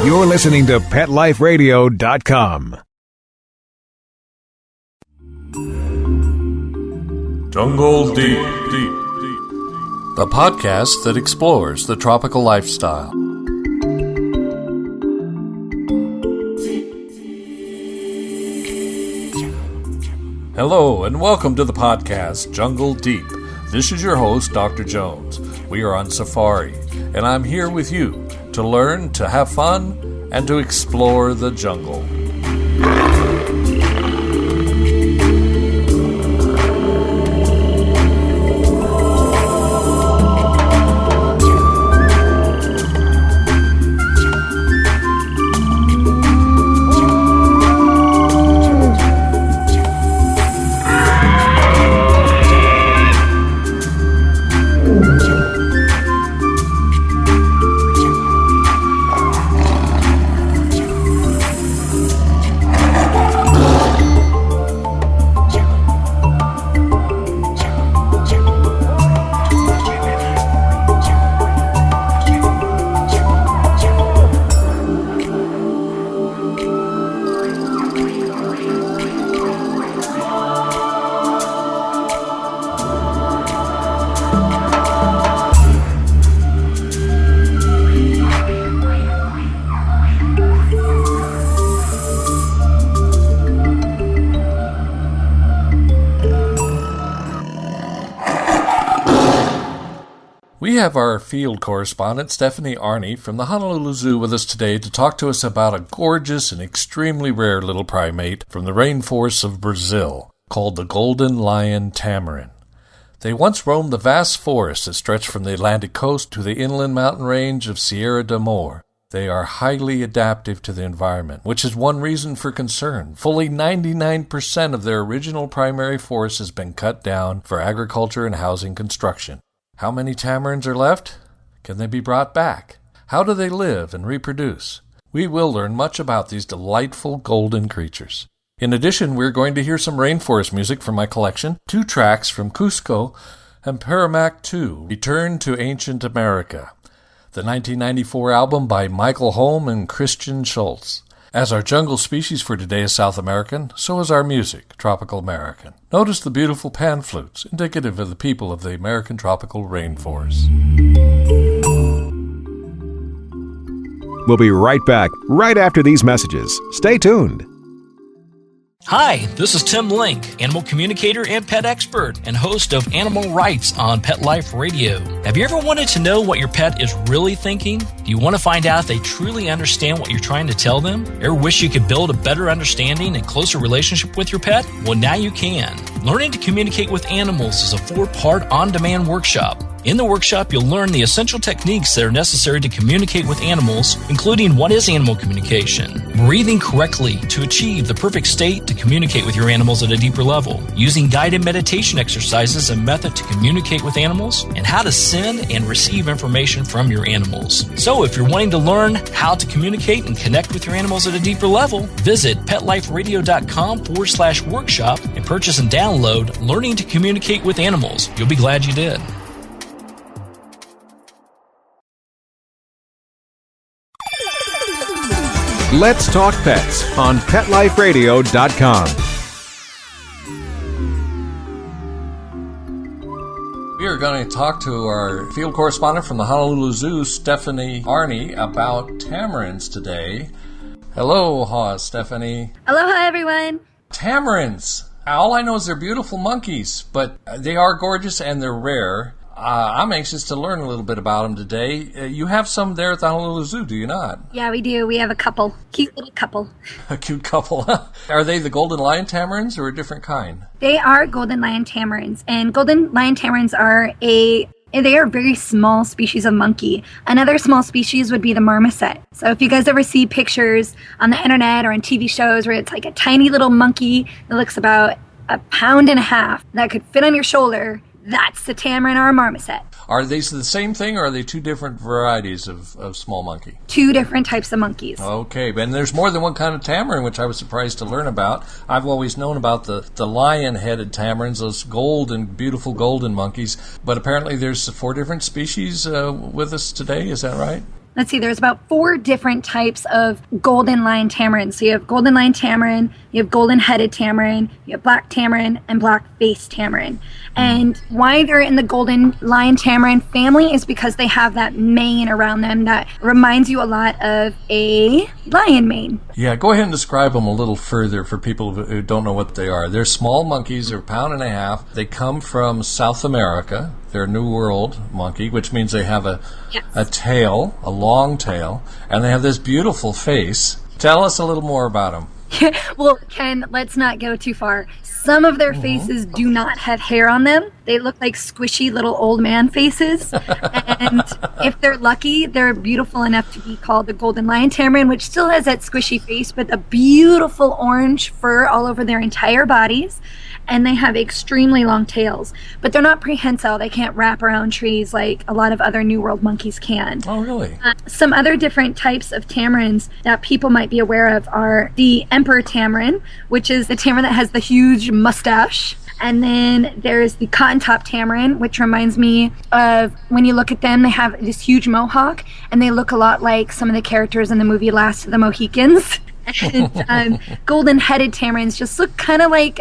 You're listening to PetLifeRadio.com. Jungle Deep, the podcast that explores the tropical lifestyle. Hello, and welcome to the podcast Jungle Deep. This is your host, Dr. Jones. We are on safari, and I'm here with you to learn, to have fun, and to explore the jungle. We have our field correspondent, Stephanie Arne, from the Honolulu Zoo with us today to talk to us about a gorgeous and extremely rare little primate from the rainforests of Brazil called the Golden Lion Tamarin. They once roamed the vast forests that stretch from the Atlantic coast to the inland mountain range of Serra. They are highly adaptive to the environment, which is one reason for concern. Fully 99% of their original primary forest has been cut down for agriculture and housing construction. How many tamarins are left? Can they be brought back? How do they live and reproduce? We will learn much about these delightful golden creatures. In addition, we're going to hear some rainforest music from my collection, 2 tracks from Cusco and Apurimac 2, Return to Ancient America, the 1994 album by Michael Holm Kristian Shultze. As our jungle species for today is South American, so is our music, tropical American. Notice the beautiful pan flutes, indicative of the people of the American tropical rainforest. We'll be right back, right after these messages. Stay tuned. Hi, this is Tim Link, animal communicator and pet expert and host of Animal Rights on Pet Life Radio. Have you ever wanted to know what your pet is really thinking? Do you want to find out if they truly understand what you're trying to tell them? Ever wish you could build a better understanding and closer relationship with your pet? Well, now you can. Learning to Communicate with Animals is a 4-part on-demand workshop. In the workshop, you'll learn the essential techniques that are necessary to communicate with animals, including what is animal communication, breathing correctly to achieve the perfect state to communicate with your animals at a deeper level, using guided meditation exercises and method to communicate with animals, and how to send and receive information from your animals. So if you're wanting to learn how to communicate and connect with your animals at a deeper level, visit PetLifeRadio.com/workshop and purchase and download Learning to Communicate with Animals. You'll be glad you did. Let's Talk Pets on PetLifeRadio.com. We are going to talk to our field correspondent from the Honolulu Zoo, Stephanie Arne, about tamarins today. Hello, Stephanie. Aloha, everyone. Tamarins. All I know is they're beautiful monkeys, but they are gorgeous and they're rare. I'm anxious to learn a little bit about them today. You have some there at the Honolulu Zoo, do you not? Yeah, we do. We have a couple. Cute little couple. A cute couple. Are they the Golden Lion Tamarins or a different kind? They are Golden Lion Tamarins. And Golden Lion Tamarins are a very small species of monkey. Another small species would be the marmoset. So if you guys ever see pictures on the internet or in TV shows where it's like a tiny little monkey that looks about 1.5 pounds that could fit on your shoulder, that's the tamarin or a marmoset. Are these the same thing, or are they 2 different varieties of small monkey? 2 different types of monkeys. Okay, and there's more than one kind of tamarin, which I was surprised to learn about. I've always known about the lion-headed tamarins, those beautiful golden monkeys, but apparently there's 4 different species with us today, is that right? let's see, there's about 4 different types of Golden Lion Tamarin. So you have Golden Lion Tamarin, you have Golden Headed Tamarin, you have Black Tamarin, and Black Faced Tamarin. And why they're in the Golden Lion Tamarin family is because they have that mane around them that reminds you a lot of a lion mane. Yeah, go ahead and describe them a little further for people who don't know what they are. They're small monkeys, they're 1.5 pounds. They come from South America. They're a New World monkey, which means they have a tail, a long tail, and they have this beautiful face. Tell us a little more about them. Well, Ken, let's not go too far. Some of their faces do not have hair on them. They look like squishy little old man faces. And if they're lucky, they're beautiful enough to be called the Golden Lion Tamarin, which still has that squishy face, but a beautiful orange fur all over their entire bodies. And they have extremely long tails. But they're not prehensile. They can't wrap around trees like a lot of other New World monkeys can. Oh, really? Some other different types of tamarins that people might be aware of are the Emperor Tamarin, which is the tamarin that has the huge mustache. And then there's the Cotton Top Tamarin, which reminds me of when you look at them, they have this huge mohawk, and they look a lot like some of the characters in the movie Last of the Mohicans. And Golden Headed Tamarins just look kind of like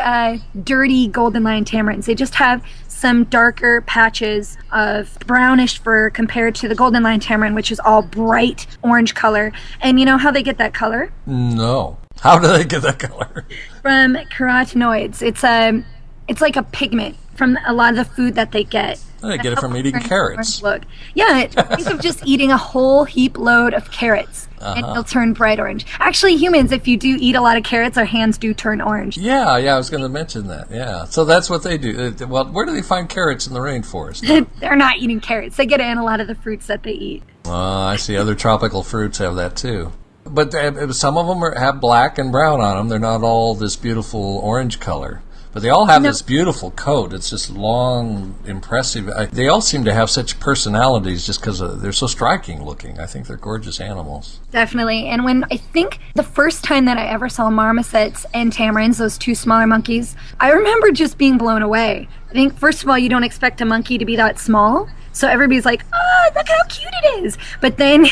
dirty Golden Lion Tamarins. They just have some darker patches of brownish fur compared to the Golden Lion Tamarin, which is all bright orange color. And you know how they get that color? No. How do they get that color? From carotenoids. It's like a pigment from a lot of the food that they get. They get it from eating carrots. Look. Yeah, think of just eating a whole heap load of carrots, and it'll turn bright orange. Actually, humans, if you do eat a lot of carrots, our hands do turn orange. Yeah, I was going to mention that, yeah. So that's what they do. Well, where do they find carrots in the rainforest? They're not eating carrots. They get it in a lot of the fruits that they eat. I see. Other tropical fruits have that, too. But some of them have black and brown on them. They're not all this beautiful orange color. But they all have this beautiful coat. It's just long, impressive. They all seem to have such personalities just because they're so striking looking. I think they're gorgeous animals. Definitely. And when I think the first time that I ever saw marmosets and tamarins, those 2 smaller monkeys, I remember just being blown away. I think, first of all, you don't expect a monkey to be that small. So everybody's like, oh, look how cute it is. But then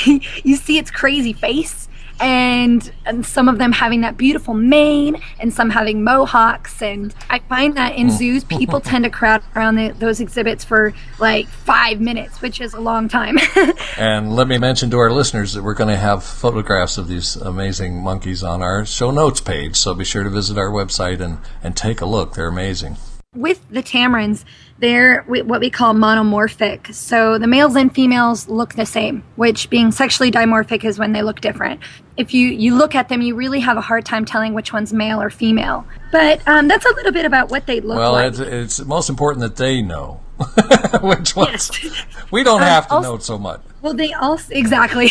you see its crazy face. And some of them having that beautiful mane, and some having mohawks. And I find that in zoos, people tend to crowd around those exhibits for like 5 minutes, which is a long time. And let me mention to our listeners that we're going to have photographs of these amazing monkeys on our show notes page, so be sure to visit our website and take a look. They're amazing. With the tamarins, they're what we call monomorphic. So the males and females look the same, which being sexually dimorphic is when they look different. If you look at them, you really have a hard time telling which one's male or female. But that's a little bit about what they look like. Well, it's most important that they know which ones. Yes. We don't have to know so much. Well, they also, exactly.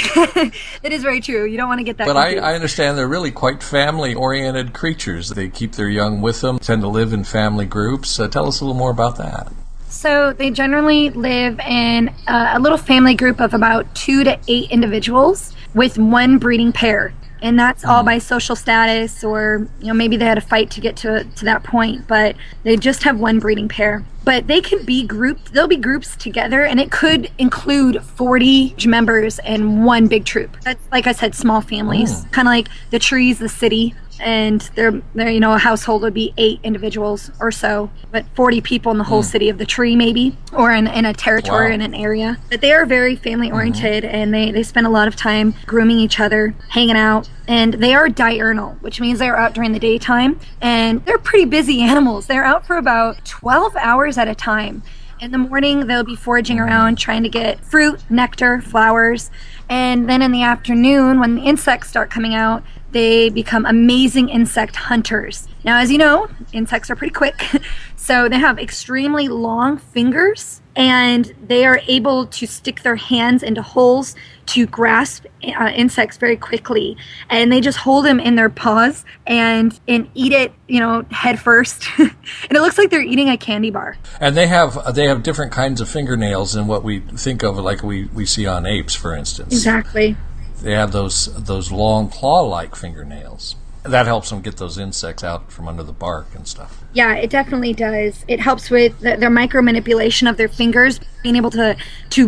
That is very true. You don't want to get that confused. But I understand they're really quite family-oriented creatures. They keep their young with them, tend to live in family groups. Tell us a little more about that. So they generally live in a little family group of about 2 to 8 individuals with one breeding pair. And that's all by social status, or maybe they had a fight to get to that point, but they just have one breeding pair. But they can be grouped, they'll be groups together, and it could include 40 members in one big troop. That's, like I said, small families. Kind of like the trees, the city, and they're a household would be 8 individuals or so, but 40 people in the whole city of the tree maybe, or in a territory, in an area. But they are very family oriented, and they spend a lot of time grooming each other, hanging out, and they are diurnal, which means they're out during the daytime, and they're pretty busy animals. They're out for about 12 hours at a time. In the morning, they'll be foraging around trying to get fruit, nectar, flowers, and then in the afternoon, when the insects start coming out, they become amazing insect hunters. Now, as you know, insects are pretty quick, so they have extremely long fingers, and they are able to stick their hands into holes to grasp insects very quickly. And they just hold them in their paws and eat it, head first. And it looks like they're eating a candy bar. And they have different kinds of fingernails than what we think of, like we see on apes, for instance. Exactly. They have those long claw-like fingernails. That helps them get those insects out from under the bark and stuff. Yeah, it definitely does. It helps with their micro-manipulation of their fingers. being able to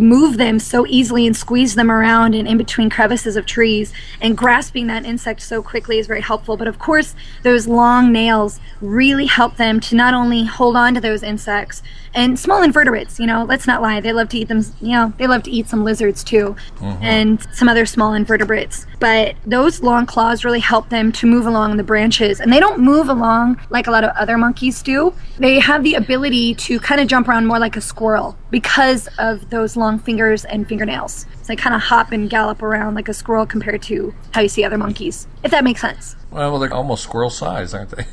move them so easily and squeeze them around and in between crevices of trees, and grasping that insect so quickly is very helpful. But of course, those long nails really help them to not only hold on to those insects and small invertebrates, let's not lie, they love to eat them, they love to eat some lizards too, and some other small invertebrates. But those long claws really help them to move along the branches, and they don't move along like a lot of other monkeys do. They have the ability to kind of jump around more like a squirrel because of those long fingers and fingernails. So they kind of hop and gallop around like a squirrel compared to how you see other monkeys, if that makes sense. Well, they're almost squirrel size, aren't they?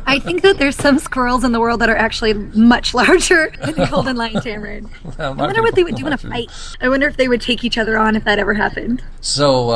I think that there's some squirrels in the world that are actually much larger than the Golden Lion Tamarin. I wonder what they would do in a fight. I wonder if they would take each other on if that ever happened. So,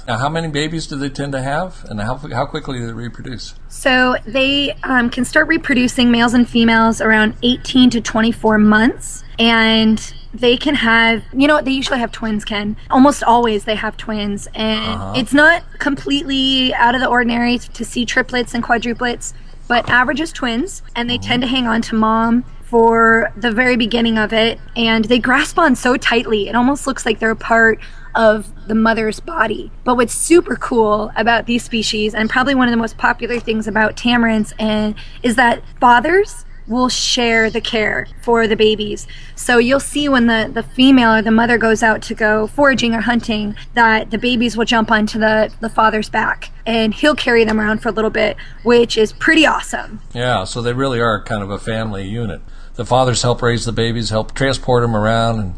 now how many babies do they tend to have, and how quickly do they reproduce? So they can start reproducing, males and females, around 18 to 24 months. And they can have, they usually have twins, Ken. Almost always they have twins. And it's not completely out of the ordinary to see triplets and quadruplets, but average is twins. And they tend to hang on to mom for the very beginning of it. And they grasp on so tightly, it almost looks like they're a part of the mother's body. But what's super cool about these species, and probably one of the most popular things about tamarins, is that fathers will share the care for the babies. So you'll see when the female or the mother goes out to go foraging or hunting, that the babies will jump onto the father's back, and he'll carry them around for a little bit, which is pretty awesome. Yeah, so they really are kind of a family unit. The fathers help raise the babies, help transport them around, and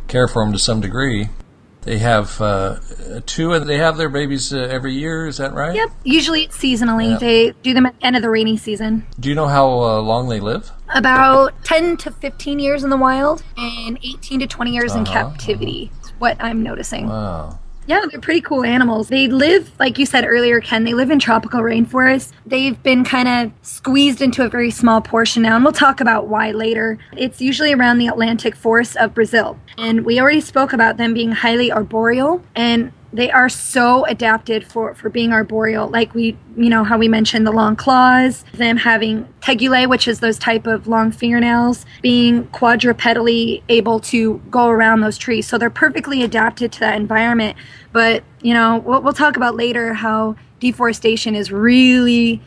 care for them to some degree. They have two, and they have their babies every year, is that right? Yep, usually seasonally. Yep. They do them at the end of the rainy season. Do you know how long they live? About 10 to 15 years in the wild, and 18 to 20 years in captivity, is what I'm noticing. Wow. Yeah, they're pretty cool animals. They live, like you said earlier, Ken, they live in tropical rainforests. They've been kind of squeezed into a very small portion now, and we'll talk about why later. It's usually around the Atlantic forests of Brazil. And we already spoke about them being highly arboreal, and they are so adapted for being arboreal. Like how we mentioned the long claws, them having tegulae, which is those type of long fingernails, being quadrupedally able to go around those trees. So they're perfectly adapted to that environment. But, we'll talk about later how deforestation is really,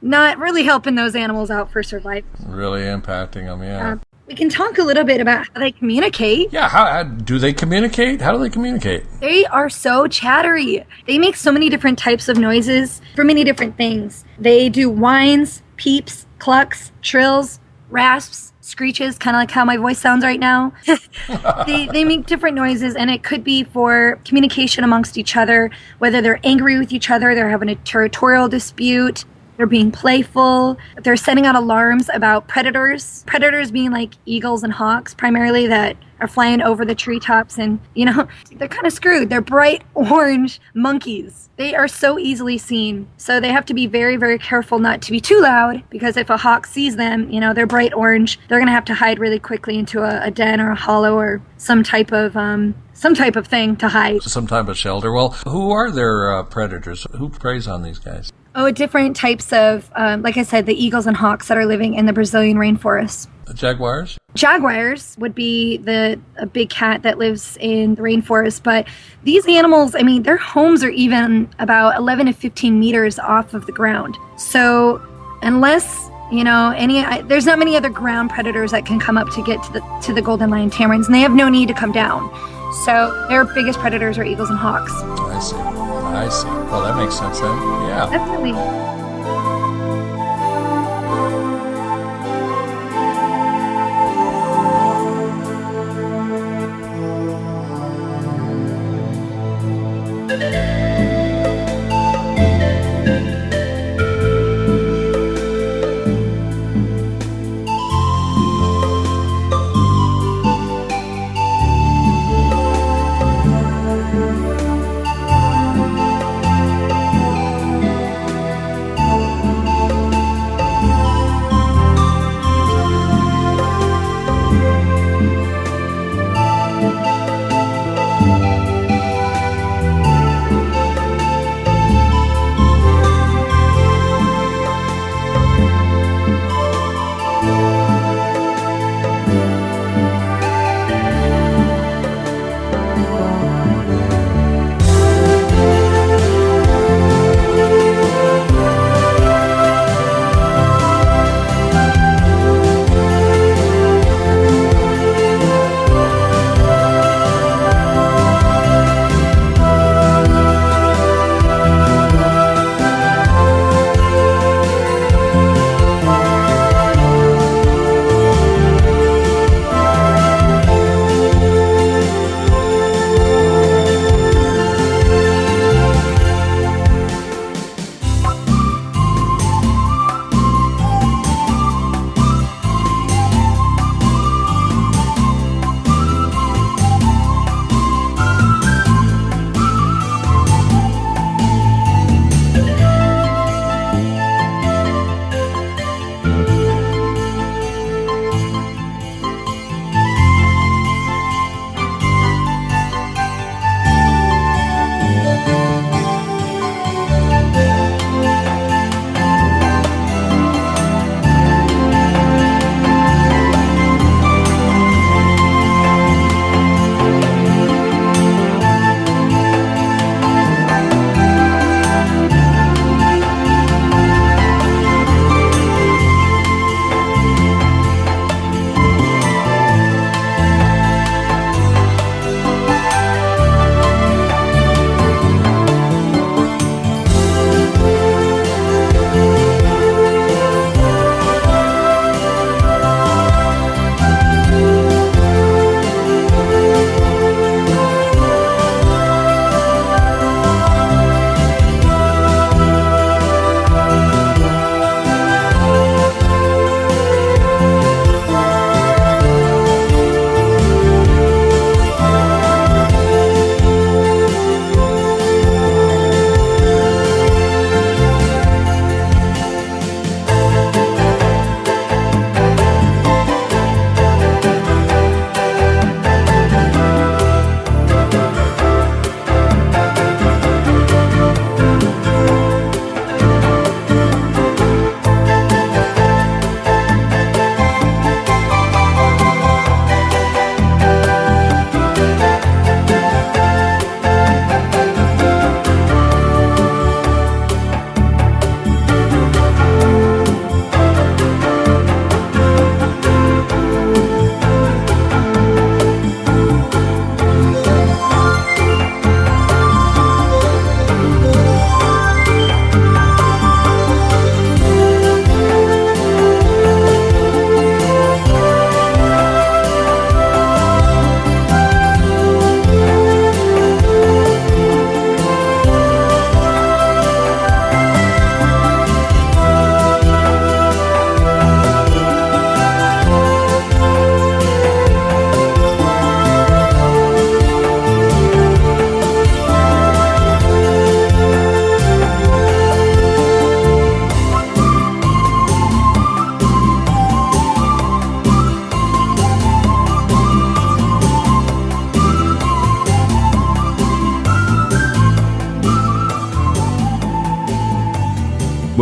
not really helping those animals out for survival. Really impacting them, yeah. We can talk a little bit about how they communicate. Yeah, how do they communicate? How do they communicate? They are so chattery. They make so many different types of noises for many different things. They do whines, peeps, clucks, trills, rasps, screeches, kind of like how my voice sounds right now. They make different noises, and it could be for communication amongst each other, whether they're angry with each other, they're having a territorial dispute, they're being playful, they're sending out alarms about predators. Predators being like eagles and hawks, primarily, that are flying over the treetops, and, they're kind of screwed. They're bright orange monkeys. They are so easily seen. So they have to be very, very careful not to be too loud, because if a hawk sees them, they're bright orange, they're going to have to hide really quickly into a den or a hollow or some type of thing to hide. Some type of shelter. Well, who are their predators? Who preys on these guys? Oh, different types of, like I said, the eagles and hawks that are living in the Brazilian rainforests. Jaguars? Jaguars would be a big cat that lives in the rainforest. But these animals, their homes are even about 11 to 15 meters off of the ground. So unless, there's not many other ground predators that can come up to get to the Golden Lion Tamarins, and they have no need to come down. So their biggest predators are eagles and hawks. I see. Well, that makes sense then. Yeah. Definitely.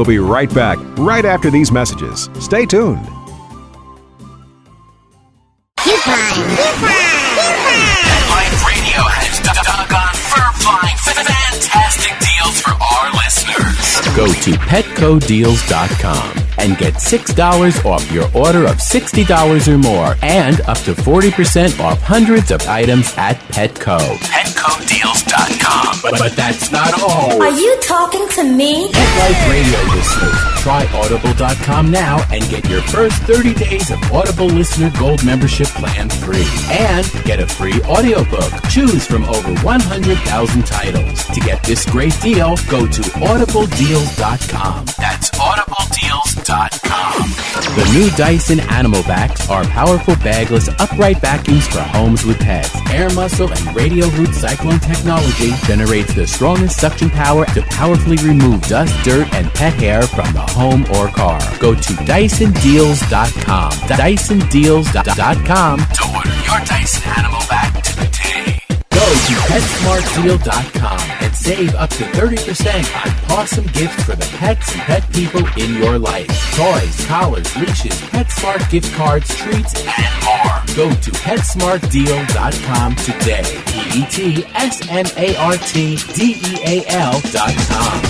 We'll be right back right after these messages. Stay tuned. Life Radio has doggone fur-flying fantastic deals for our listeners. Go to petcodeals.com and get $6 off your order of $60 or more and up to 40% off hundreds of items at Petco. Petcodeals.com. But that's not all. Are you talking to me? Pet Life Radio listeners, try Audible.com now and get your first 30 days of Audible Listener Gold membership plan free. And get a free audiobook. Choose from over 100,000 titles. To get this great deal, go to audibledeals.com. That's audibledeals.com. The new Dyson Animal Vacs are powerful bagless upright vacuums for homes with pets. Air muscle and radio root cyclone technology generates the strongest suction power to powerfully remove dust, dirt, and pet hair from the home or car. Go to DysonDeals.com. DysonDeals.com To order your Dyson Animal Vac today. Go to PetSmartDeal.com and save up to 30% on awesome gifts for the pets and pet people in your life. Toys, collars, leashes, PetSmart gift cards, treats, and more. Go to PetSmartDeal.com today. PetSmartDeal.com.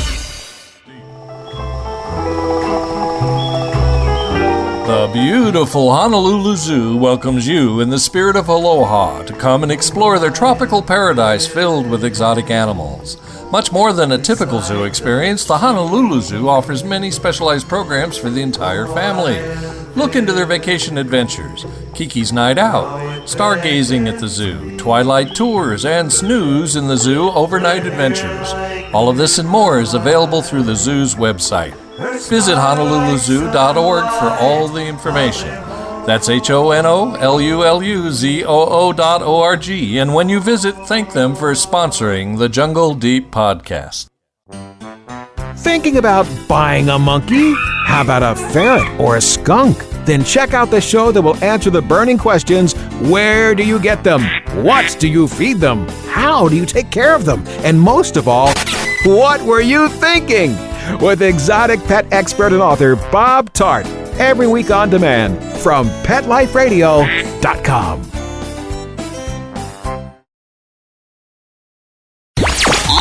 The beautiful Honolulu Zoo welcomes you in the spirit of aloha to come and explore their tropical paradise filled with exotic animals. Much more than a typical zoo experience, the Honolulu Zoo offers many specialized programs for the entire family. Look into their vacation adventures, Kiki's Night Out, stargazing at the zoo, twilight tours, and snooze in the zoo overnight adventures. All of this and more is available through the zoo's website. Visit honoluluzoo.org for all the information. That's HONOLULUZOO.org. And when you visit, thank them for sponsoring the Jungle Deep podcast. Thinking about buying a monkey? How about a ferret or a skunk? Then check out the show that will answer the burning questions: where do you get them? What do you feed them? How do you take care of them? And most of all, what were you thinking? With exotic pet expert and author Bob Tart, every week on demand from PetLifeRadio.com.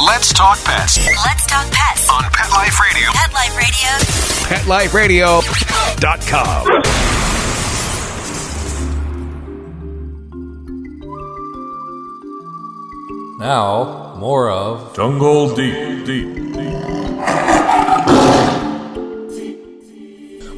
Let's talk pets Let's talk pets on Pet Life Radio. Pet Life Radio. PetLifeRadio.com. Now, more of Jungle Deep.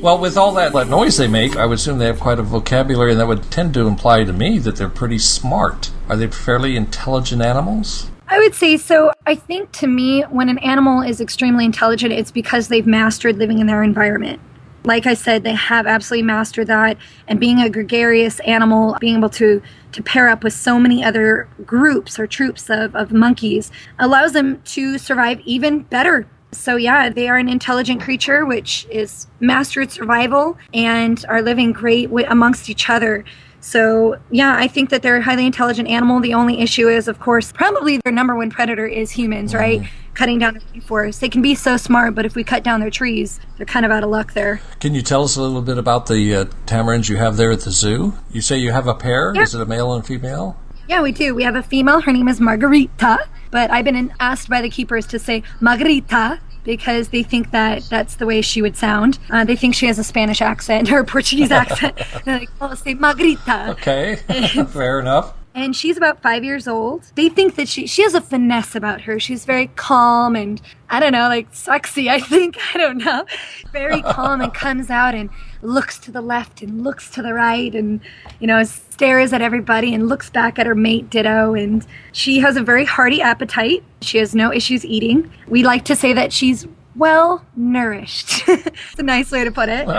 Well, with all that noise they make, I would assume they have quite a vocabulary, and that would tend to imply to me that they're pretty smart. Are they fairly intelligent animals? I would say so. I think to me, when an animal is extremely intelligent, it's because they've mastered living in their environment. Like I said, they have absolutely mastered that. And being a gregarious animal, being able to pair up with so many other groups or troops of monkeys allows them to survive even better. So yeah, they are an intelligent creature which is mastered survival and are living great amongst each other. So yeah, I think that they're a highly intelligent animal. The only issue is, of course, probably their number one predator is humans, right? Cutting down the rainforest. They can be so smart, but if we cut down their trees, they're kind of out of luck there. Can you tell us a little bit about the tamarins you have there at the zoo? You say you have a pair? Yeah. Is it a male and female? Yeah, we do. We have a female. Her name is Margarita, but I've been asked by the keepers to say Margarita because they think that that's the way she would sound. They think she has a Spanish accent or a Portuguese accent. They're like, oh, say Margarita. Okay, fair enough. And she's about 5 years old. They think that she has a finesse about her. She's very calm and, I don't know, like sexy, I think. I don't know. Very calm and comes out and looks to the left and looks to the right and, stares at everybody and looks back at her mate ditto. And she has a very hearty appetite. She has no issues eating. We like to say that she's well nourished. It's a nice way to put it.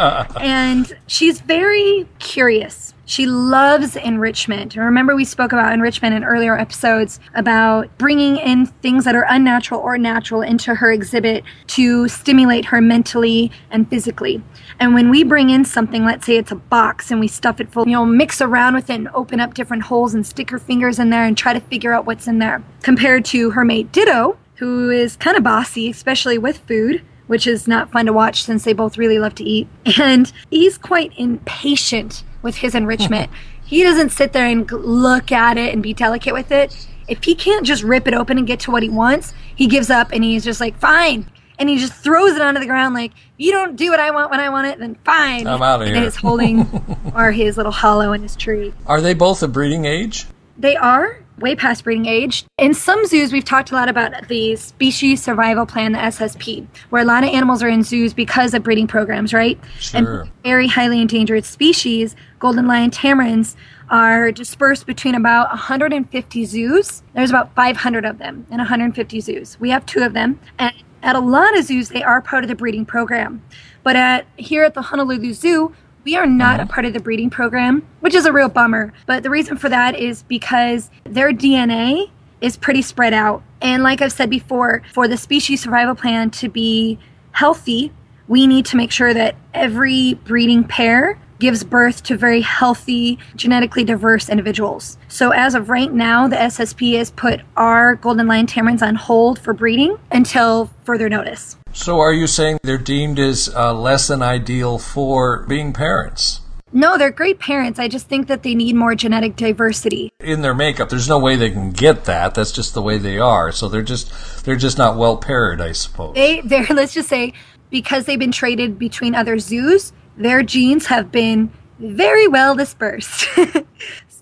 And she's very curious. She loves enrichment. Remember, we spoke about enrichment in earlier episodes about bringing in things that are unnatural or natural into her exhibit to stimulate her mentally and physically. And when we bring in something, let's say it's a box and we stuff it full, mix around with it and open up different holes and stick her fingers in there and try to figure out what's in there. Compared to her mate Ditto, who is kind of bossy, especially with food, which is not fun to watch since they both really love to eat. And he's quite impatient with his enrichment. He doesn't sit there and look at it and be delicate with it. If he can't just rip it open and get to what he wants, he gives up and he's just like, fine. And he just throws it onto the ground like, you don't do what I want when I want it, then fine. I'm out of here. And he's holding or his little hollow in his tree. Are they both of breeding age? They are way past breeding age. In some zoos, we've talked a lot about the Species Survival Plan, the SSP, where a lot of animals are in zoos because of breeding programs, right? Sure. And very highly endangered species, Golden Lion Tamarins, are dispersed between about 150 zoos. There's about 500 of them in 150 zoos. We have 2 of them. And at a lot of zoos, they are part of the breeding program. But here at the Honolulu Zoo, we are not a part of the breeding program, which is a real bummer. But the reason for that is because their DNA is pretty spread out. And like I've said before, for the species survival plan to be healthy, we need to make sure that every breeding pair gives birth to very healthy, genetically diverse individuals. So as of right now, the SSP has put our Golden Lion Tamarins on hold for breeding until further notice. So are you saying they're deemed as less than ideal for being parents? No, they're great parents. I just think that they need more genetic diversity. In their makeup, there's no way they can get that. That's just the way they are. So they're just not well paired, I suppose. They're let's just say, because they've been traded between other zoos, their genes have been very well dispersed.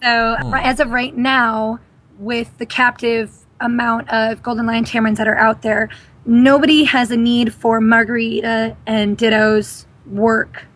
So as of right now, with the captive amount of Golden Lion Tamarins that are out there, nobody has a need for Margarita and Ditto's work.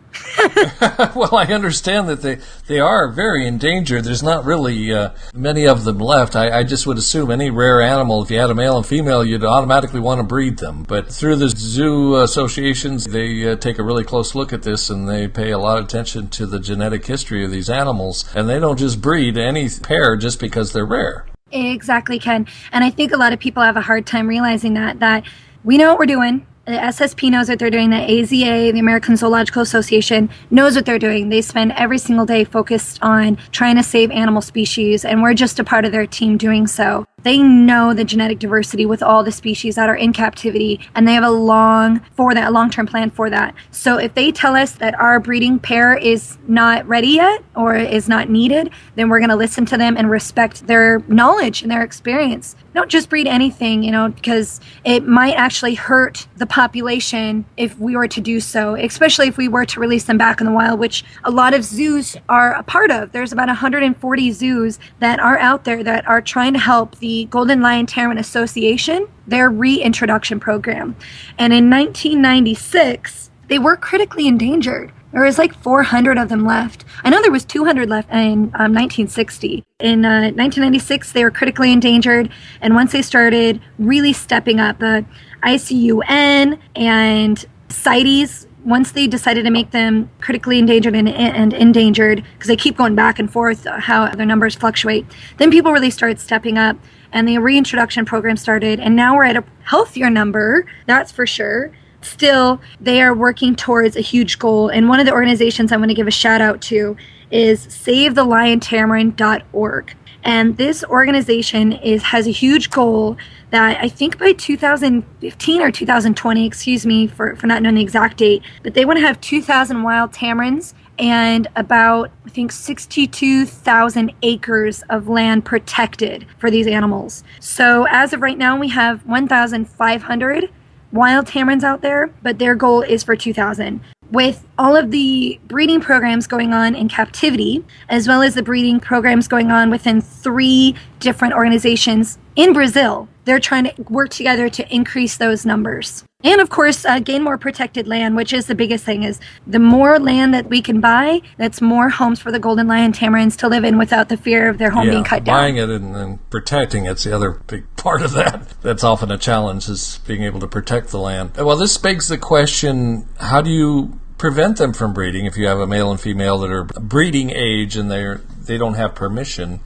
Well, I understand that they are very endangered. There's not really many of them left. I just would assume any rare animal, if you had a male and female, you'd automatically want to breed them. But through the zoo associations, they take a really close look at this, and they pay a lot of attention to the genetic history of these animals. And they don't just breed any pair just because they're rare. Exactly, Ken. And I think a lot of people have a hard time realizing that we know what we're doing. The SSP knows what they're doing. The AZA, the American Zoological Association, knows what they're doing. They spend every single day focused on trying to save animal species, and we're just a part of their team doing so. They know the genetic diversity with all the species that are in captivity, and they have a long-term plan for that. So if they tell us that our breeding pair is not ready yet or is not needed, then we're going to listen to them and respect their knowledge and their experience. Don't just breed anything, because it might actually hurt the population if we were to do so, especially if we were to release them back in the wild, which a lot of zoos are a part of. There's about 140 zoos that are out there that are trying to help the Golden Lion Tamarin Association, their reintroduction program. And in 1996, they were critically endangered. There was like 400 of them left. I know there was 200 left in 1960. In 1996, they were critically endangered. And once they started really stepping up, ICUN and CITES, once they decided to make them critically endangered and endangered, because they keep going back and forth, how their numbers fluctuate, then people really started stepping up, and the reintroduction program started, and now we're at a healthier number, that's for sure. Still, they are working towards a huge goal, and one of the organizations I'm going to give a shout out to is SaveTheLionTamarin.org. And this organization has a huge goal that I think by 2015 or 2020, excuse me for not knowing the exact date, but they want to have 2,000 wild tamarins and about, I think, 62,000 acres of land protected for these animals. So as of right now, we have 1,500 wild tamarins out there, but their goal is for 2,000. With all of the breeding programs going on in captivity, as well as the breeding programs going on within 3 different organizations in Brazil, they're trying to work together to increase those numbers. And of course, gain more protected land, which is the biggest thing, is the more land that we can buy, that's more homes for the Golden Lion Tamarins to live in without the fear of their home being cut down. Buying it and protecting it's the other big part of that. That's often a challenge, is being able to protect the land. Well, this begs the question, how do you prevent them from breeding if you have a male and female that are breeding age and they don't have permission?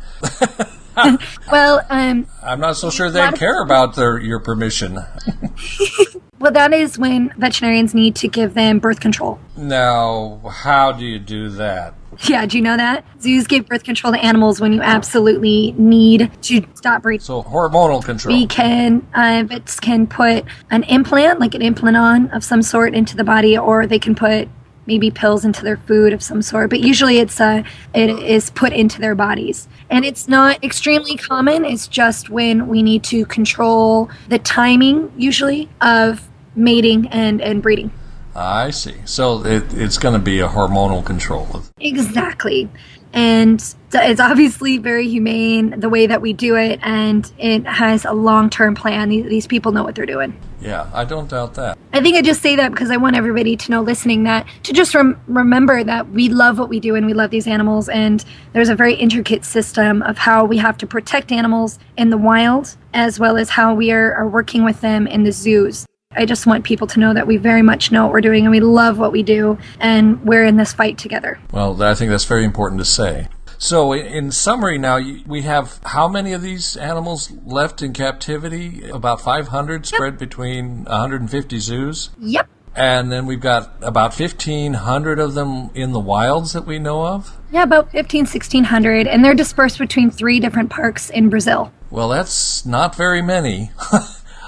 Well, I'm not so sure they care about your permission. Well, that is when veterinarians need to give them birth control. Now, how do you do that? Yeah, do you know that? Zoos give birth control to animals when you absolutely need to stop breeding. So hormonal control. We can, vets can put an implant, like an implant-on of some sort into the body, or they can put maybe pills into their food of some sort, but usually it is put into their bodies. And it's not extremely common. It's just when we need to control the timing, usually, of mating and breeding. I see. So it's going to be a hormonal control. Exactly. And it's obviously very humane the way that we do it, and it has a long-term plan. These people know what they're doing. Yeah, I don't doubt that. I think I just say that because I want everybody to know listening that to just remember that we love what we do and we love these animals, and there's a very intricate system of how we have to protect animals in the wild as well as how we are working with them in the zoos. I just want people to know that we very much know what we're doing and we love what we do, and we're in this fight together. Well, I think that's very important to say. So in summary now, we have how many of these animals left in captivity? About 500 spread between 150 zoos? Yep. And then we've got about 1,500 of them in the wilds that we know of? Yeah, about 1,600, and they're dispersed between 3 different parks in Brazil. Well, that's not very many.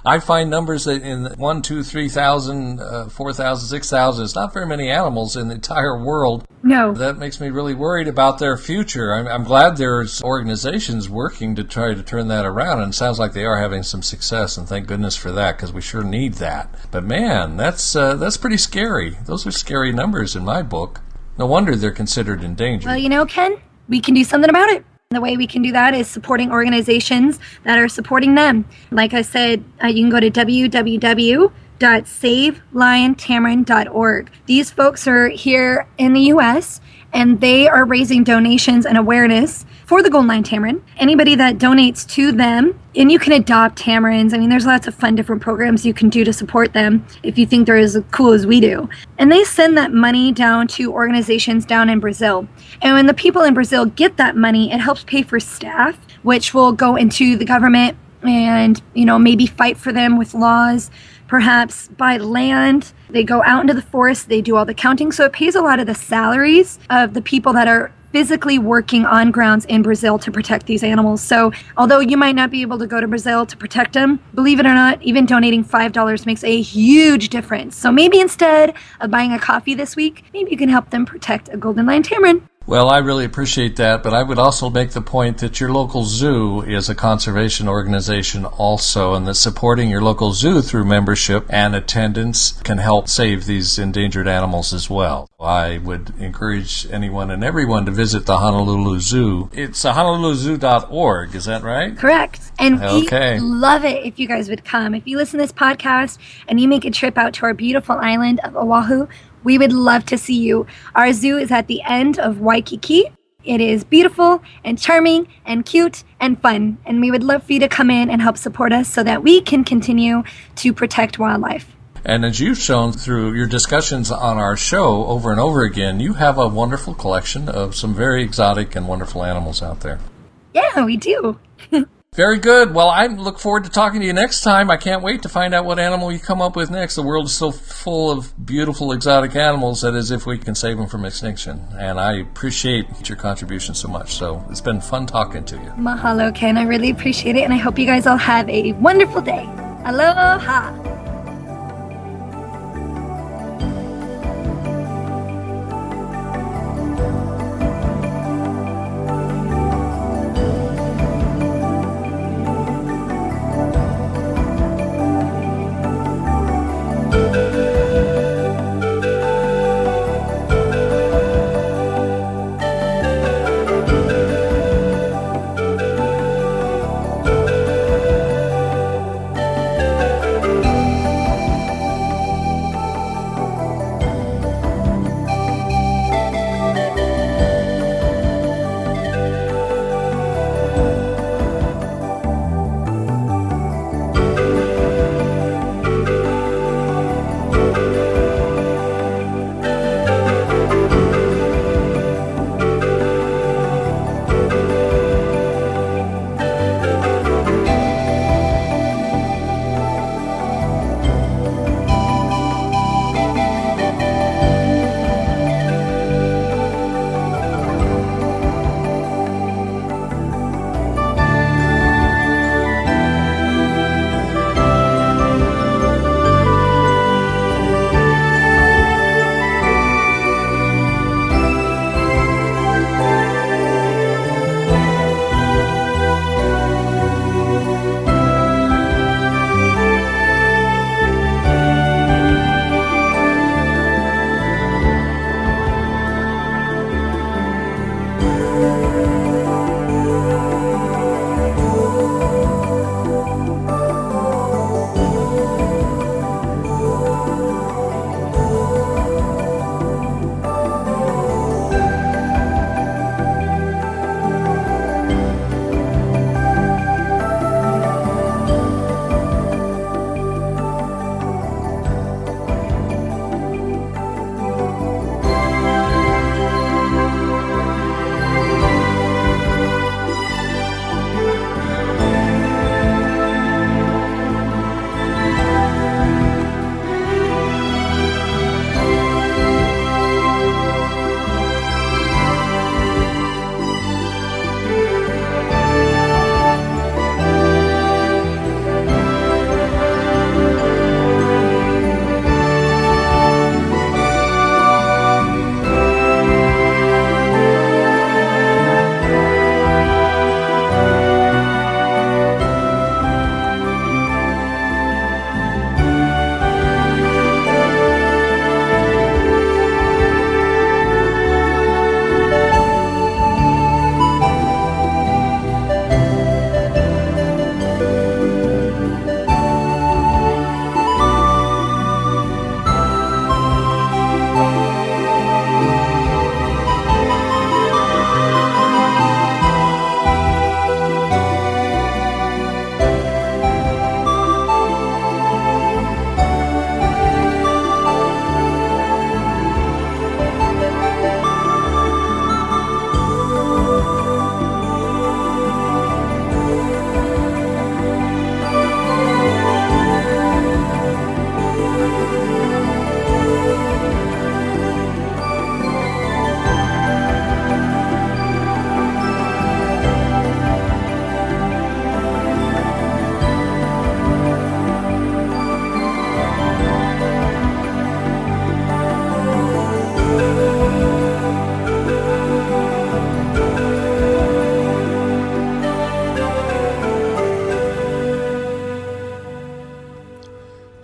I find numbers in 1, 2, 3,000, 4,000, 6,000. It's not very many animals in the entire world. No. That makes me really worried about their future. I'm glad there's organizations working to try to turn that around, and it sounds like they are having some success, and thank goodness for that, because we sure need that. But man, that's pretty scary. Those are scary numbers in my book. No wonder they're considered endangered. Well, you know, Ken, we can do something about it. The way we can do that is supporting organizations that are supporting them. Like I said, you can go to www.saveliontamarin.org. These folks are here in the U.S., and they are raising donations and awareness for the Golden Lion Tamarin. Anybody that donates to them, and you can adopt tamarins. I mean, there's lots of fun different programs you can do to support them if you think they're as cool as we do. And they send that money down to organizations down in Brazil. And when the people in Brazil get that money, it helps pay for staff, which will go into the government and, you know, maybe fight for them with laws, perhaps buy land. They go out into the forest, they do all the counting. So it pays a lot of the salaries of the people that are physically working on grounds in Brazil to protect these animals. So although you might not be able to go to Brazil to protect them, believe it or not, even donating $5 makes a huge difference. So maybe instead of buying a coffee this week, maybe you can help them protect a Golden Lion Tamarin. Well, I really appreciate that, but I would also make the point that your local zoo is a conservation organization also, and that supporting your local zoo through membership and attendance can help save these endangered animals as well. I would encourage anyone and everyone to visit the Honolulu Zoo. It's honoluluzoo.org, is that right? Correct. And okay. We love it if you guys would come. If you listen to this podcast and you make a trip out to our beautiful island of Oahu, we would love to see you. Our zoo is at the end of Waikiki. It is beautiful and charming and cute and fun. And we would love for you to come in and help support us so that we can continue to protect wildlife. And as you've shown through your discussions on our show over and over again, you have a wonderful collection of some very exotic and wonderful animals out there. Yeah, we do. Very good. Well, I look forward to talking to you next time. I can't wait to find out what animal you come up with next. The world is so full of beautiful exotic animals that as if we can save them from extinction. And I appreciate your contribution so much. So it's been fun talking to you. Mahalo, Ken. I really appreciate it. And I hope you guys all have a wonderful day. Aloha.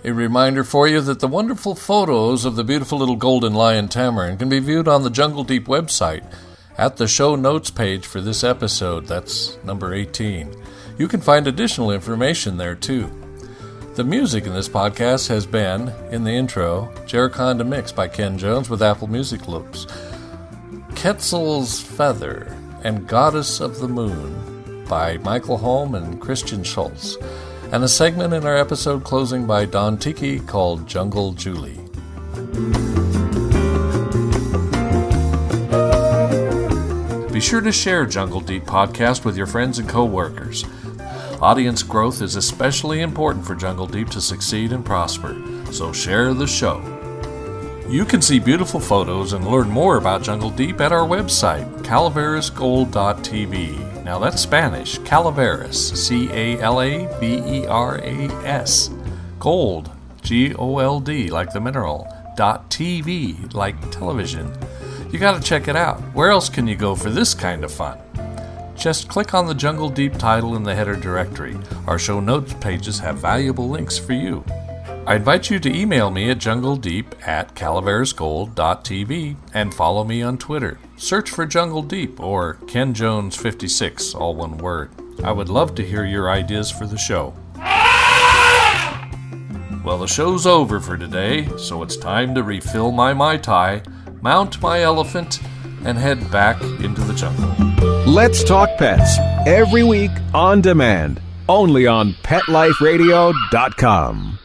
A reminder for you that the wonderful photos of the beautiful little Golden Lion Tamarin can be viewed on the Jungle Deep website at the show notes page for this episode. That's number 18. You can find additional information there too. The music in this podcast has been, in the intro, Jerriconda Mix by Ken Jones with Apple Music Loops, Quetzal's Feather and Goddess of the Moon by Michael Holm and Kristian Shultze, and a segment in our episode closing by Don Tiki called Jungle Julie. Be sure to share Jungle Deep Podcast with your friends and co-workers. Audience growth is especially important for Jungle Deep to succeed and prosper, so share the show. You can see beautiful photos and learn more about Jungle Deep at our website, calaverasgold.tv. Now that's Spanish, Calaveras, C-A-L-A-V-E-R-A-S, Gold, G-O-L-D, like the mineral, .tv, like television. You gotta check it out. Where else can you go for this kind of fun? Just click on the Jungle Deep title in the header directory. Our show notes pages have valuable links for you. I invite you to email me at jungledeep@calaverasgold.tv and follow me on Twitter. Search for Jungle Deep or Ken Jones 56, all one word. I would love to hear your ideas for the show. Well, the show's over for today, so it's time to refill my Mai Tai, mount my elephant, and head back into the jungle. Let's Talk Pets, every week on demand, only on PetLifeRadio.com.